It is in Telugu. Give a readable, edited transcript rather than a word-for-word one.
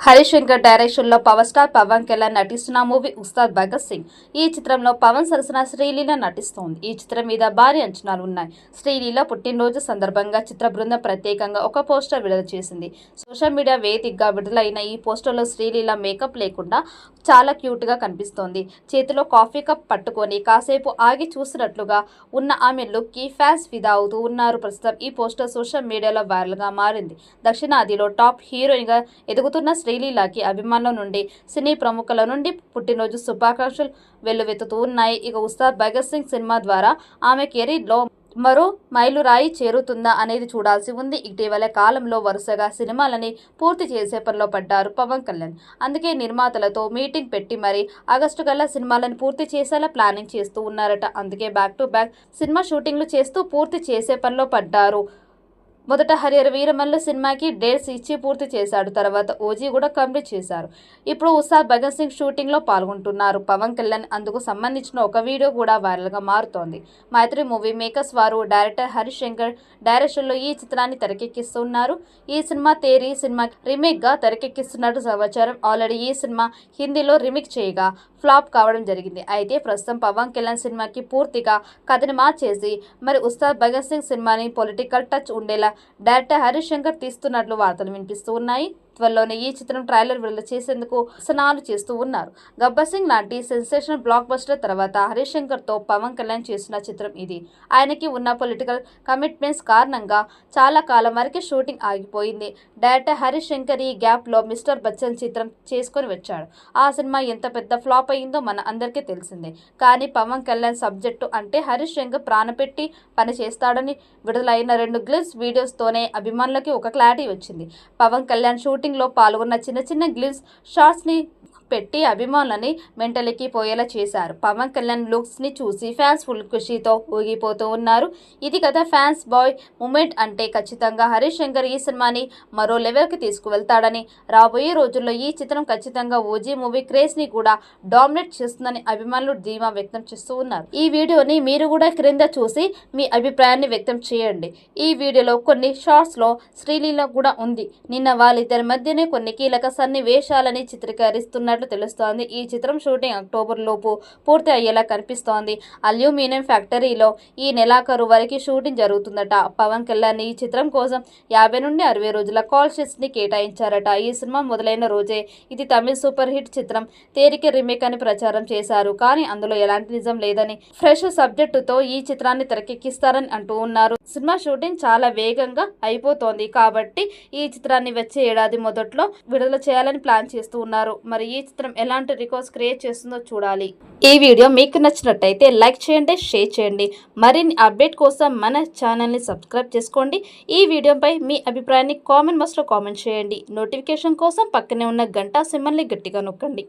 హరీష్ శంకర్ డైరెక్షన్ లో పవర్ స్టార్ పవన్ కళ్యాణ్ నటిస్తున్న మూవీ ఉస్తాద్ భగత్ సింగ్. ఈ చిత్రంలో పవన్ సరసన శ్రీలీల నటిస్తోంది. ఈ చిత్రం మీద భారీ అంచనాలు ఉన్నాయి. శ్రీలీల పుట్టినరోజు సందర్భంగా చిత్ర బృందం ప్రత్యేకంగా ఒక పోస్టర్ విడుదల చేసింది. సోషల్ మీడియా వేదికగా విడుదలైన ఈ పోస్టర్లో శ్రీలీల మేకప్ లేకుండా చాలా క్యూట్ గా కనిపిస్తోంది. చేతిలో కాఫీ కప్ పట్టుకొని కాసేపు ఆగి చూసినట్లుగా ఉన్న ఆమె లుక్ కి ఫ్యాన్స్ ఫిదా అవుతూ ఉన్నారు. ప్రస్తుతం ఈ పోస్టర్ సోషల్ మీడియాలో వైరల్ గా మారింది. దక్షిణాదిలో టాప్ హీరోయిన్ గా ఎదుగుతున్న శ్రీలీలకి అభిమానుల నుండి, సినీ ప్రముఖుల నుండి పుట్టినరోజు శుభాకాంక్షలు వెల్లువెత్తుతూ ఉన్నాయి. ఇక ఉస్తాద్ భగత్ సింగ్ సినిమా ద్వారా ఆమె కెరీర్లో మరో మైలురాయి చేరుతుందా అనేది చూడాల్సి ఉంది. ఇటీవల కాలంలో వరుసగా సినిమాలని పూర్తి చేసే పనిలో పడ్డారు పవన్ కళ్యాణ్. అందుకే నిర్మాతలతో మీటింగ్ పెట్టి మరి ఆగస్టు కల్లా సినిమాలను పూర్తి చేసేలా ప్లానింగ్ చేస్తూ ఉన్నారట. అందుకే బ్యాక్ టు బ్యాక్ సినిమా షూటింగ్లు చేస్తూ పూర్తి చేసే పనిలో పడ్డారు. మొదట హరిహర వీరమల్లు సినిమాకి డేట్స్ ఇచ్చి పూర్తి చేశాడు. తర్వాత ఓజీ కూడా కంప్లీట్ చేశారు. ఇప్పుడు ఉస్తాద్ భగత్ సింగ్ షూటింగ్ లో పాల్గొంటున్నారు పవన్ కళ్యాణ్. అందుకు సంబంధించిన ఒక వీడియో కూడా వైరల్ గా మారుతోంది. మైత్రి మూవీ మేకర్స్ వారు డైరెక్టర్ హరీష్ శంకర్ డైరెక్షన్ లో ఈ చిత్రాన్ని తెరకెక్కిస్తున్నారు. ఈ సినిమా తేరీ సినిమా రీమేక్ గా తెరకెక్కిస్తున్నట్టు సమాచారం. ఆల్రెడీ ఈ సినిమా హిందీలో రీమేక్ చేయగా ఫ్లాప్ కావడం జరిగింది. అయితే ప్రస్తుతం పవన్ కళ్యాణ్ సినిమాకి పూర్తిగా కథని మార్చేసి మరి ఉస్తాద్ భగత్ సింగ్ సినిమాని పొలిటికల్ టచ్ ఉండేలా డైరెక్టర్ హరీష్ శంకర్ తీస్తున్నట్లు వార్తలు వినిపిస్తూ ఉన్నాయి. త్వరలోనే ఈ చిత్రం ట్రైలర్ విడుదల చేసేందుకు సన్నాహాలు చేస్తూ ఉన్నారు. గబ్బర్ సింగ్ లాంటి సెన్సేషనల్ బ్లాక్ బస్టర్ తర్వాత హరీష్ శంకర్ తో పవన్ కళ్యాణ్ చేస్తున్న చిత్రం ఇది. ఆయనకి ఉన్న పొలిటికల్ కమిట్మెంట్స్ కారణంగా చాలా కాలం వరకు షూటింగ్ ఆగిపోయింది. డైరెక్టర్ హరీష్ శంకర్ ఈ గ్యాప్ లో మిస్టర్ బచ్చన్ చిత్రం చేసుకొని వచ్చాడు. ఆ సినిమా ఎంత పెద్ద ఫ్లాప్ అయిందో మన అందరికీ తెలిసిందే. కానీ పవన్ కళ్యాణ్ సబ్జెక్టు అంటే హరీష్ శంకర్ ప్రాణపెట్టి పని చేస్తాడని విడుదలైన 2 గ్లిమ్స్ వీడియోస్ తోనే అభిమానులకి ఒక క్లారిటీ వచ్చింది. పవన్ కళ్యాణ్ షూటింగ్ లో పాల్గొన్న చిన్న గ్లిమ్స్ షార్ట్స్ ని పెట్టి అభిమానులని మెంటలికి పోయేలా చేశారు. పవన్ కళ్యాణ్ లుక్స్ ని చూసి ఫ్యాన్స్ ఫుల్ ఖుషీతో ఊగిపోతూ ఉన్నారు. ఇది కదా ఫ్యాన్స్ బాయ్ మూమెంట్ అంటే. ఖచ్చితంగా హరీష్ శంకర్ ఈ సినిమాని మరో లెవెల్ కి తీసుకువెళ్తాడని, రాబోయే రోజుల్లో ఈ చిత్రం ఖచ్చితంగా ఓజీ మూవీ క్రేజ్ ని కూడా డామినేట్ చేస్తుందని అభిమానులు ధీమా వ్యక్తం చేస్తూ ఉన్నారు. ఈ వీడియోని మీరు కూడా క్రింద చూసి మీ అభిప్రాయాన్ని వ్యక్తం చేయండి. ఈ వీడియోలో కొన్ని షార్ట్స్ లో శ్రీలీల కూడా ఉంది. నిన్న వాళ్ళిద్దరి మధ్యనే కొన్ని కీలక సన్నివేశాలని చిత్రీకరిస్తున్నట్లు తెలుస్తోంది. ఈ చిత్రం షూటింగ్ అక్టోబర్ లోపు పూర్తి అయ్యేలా కనిపిస్తోంది. అల్యూమినియం ఫ్యాక్టరీలో ఈ నెలాఖరు వరకు షూటింగ్ జరుగుతుందట. పవన్ కళ్యాణ్ ఈ చిత్రం కోసం 50 నుండి 60 రోజుల కాల్ షీట్స్ ని కేటాయించారట. ఈ సినిమా మొదలైన రోజే ఇది తమిళ సూపర్ హిట్ చిత్రం తేరికి రీమేక్ అని ప్రచారం చేశారు. కానీ అందులో ఎలాంటి నిజం లేదని, ఫ్రెష్ సబ్జెక్టుతో ఈ చిత్రాన్ని తెరకెక్కిస్తారని అంటూ ఉన్నారు. సినిమా షూటింగ్ చాలా వేగంగా అయిపోతోంది కాబట్టి ఈ చిత్రాన్ని వచ్చే ఏడాది మొదట్లో విడుదల చేయాలని ప్లాన్ చేస్తూ ఉన్నారు. మరి ఈ చిత్రం ఎలాంటి రికార్డ్స్ క్రియేట్ చేస్తుందో చూడాలి. ఈ వీడియో మీకు నచ్చినట్టయితే లైక్ చేయండి, షేర్ చేయండి. మరిన్ని అప్డేట్ కోసం మన ఛానల్ని సబ్స్క్రైబ్ చేసుకోండి. ఈ వీడియోపై మీ అభిప్రాయాన్ని కామెంట్ బాక్స్లో కామెంట్ చేయండి. నోటిఫికేషన్ కోసం పక్కనే ఉన్న గంట సింబల్ని గట్టిగా నొక్కండి.